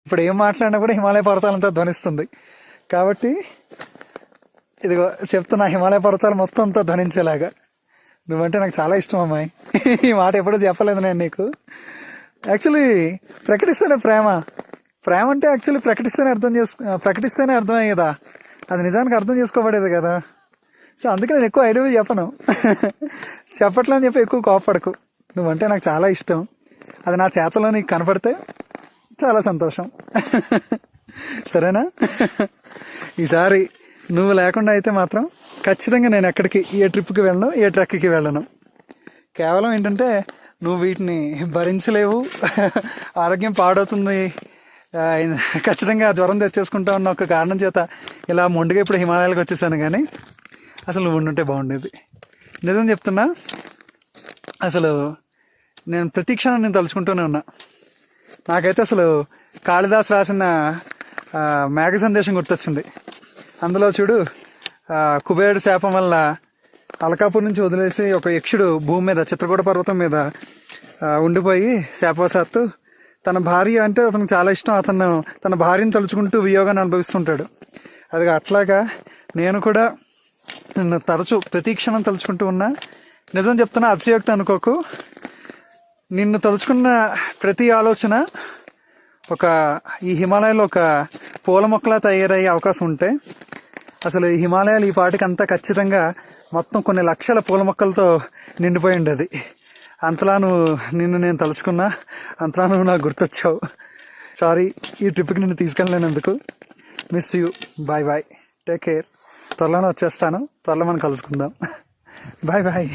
ఇప్పుడు ఏం మాట్లాడినా కూడా హిమాలయ పర్వతాలంతా ధ్వనిస్తుంది. కాబట్టి ఇదిగో చెప్తున్నా, హిమాలయ పర్వతాలు మొత్తం అంతా ధ్వనించేలాగా. నువ్వంటే నాకు చాలా ఇష్టం అమ్మాయి. ఈ మాట ఎప్పుడూ చెప్పలేదు నేను నీకు. యాక్చువల్లీ ప్రకటిస్తేనే ప్రేమ. ప్రేమ అంటే యాక్చువల్లీ ప్రకటిస్తేనే అర్థమయ్యే కదా, అది నిజానికి అర్థం చేసుకోబడేది కదా. సో అందుకే నేను ఎక్కువ ఐడియా చెప్పను. చెప్పట్లని చెప్పి ఎక్కువ కోపడకు. నువ్వంటే నాకు చాలా ఇష్టం, అది నా చేతలో నీకు కనపడితే చాలా సంతోషం. సరేనా? ఈసారి నువ్వు లేకుండా అయితే మాత్రం ఖచ్చితంగా నేను ఎక్కడికి, ఏ ట్రిప్కి వెళ్ళను, ఏ ట్రెక్కి వెళ్ళను. కేవలం ఏంటంటే నువ్వు వీటిని భరించలేవు, ఆరోగ్యం పాడవుతుంది, ఖచ్చితంగా జ్వరం తెచ్చేసుకుంటా ఉన్న ఒక కారణం చేత ఇలా మొండిగా ఇప్పుడు హిమాలయాలకు వచ్చేసాను. కానీ అసలు నువ్వు ఉండుంటే బాగుండేది. నిజం చెప్తున్నా, అసలు నేను ప్రతి క్షణం నేను తలుచుకుంటూనే ఉన్నా. నాకైతే అసలు కాళిదాస్ రాసిన మేఘ సందేశం గుర్తొచ్చింది. అందులో చూడు, కుబేరుడు శాపం వల్ల అలకాపూర్ నుంచి వదిలేసి ఒక యక్షుడు భూమి మీద, చిత్రకూట పర్వతం మీద ఉండిపోయి శాపవశాత్తు తన భార్య అంటే అతనికి చాలా ఇష్టం, అతను తన భార్యను తలుచుకుంటూ వియోగాన్ని అనుభవిస్తుంటాడు. అది అట్లాగా నేను కూడా నిన్ను తరచూ ప్రతి క్షణం తలుచుకుంటూ ఉన్నా. నిజం చెప్తున్నా, అతిశయోక్తి అనుకోకు. నిన్ను తలుచుకున్న ప్రతి ఆలోచన ఈ హిమాలయాలో ఒక పూల మొక్కలా తయారయ్యే అవకాశం ఉంటే, అసలు ఈ హిమాలయాలు ఈ పాటికి అంతా ఖచ్చితంగా మొత్తం కొన్ని లక్షల పూల మొక్కలతో నిండిపోయి ఉండేది. అంతలా నిన్ను నేను తలుచుకున్నా, అంతలా నువ్వు నాకు గుర్తొచ్చావు. సారీ ఈ ట్రిప్కి నిన్ను తీసుకెళ్ళలేనందుకు. Miss you. Bye bye, take care. త్వరలోనే వచ్చేస్తాను, త్వరలో మనం కలుసుకుందాం. Bye bye.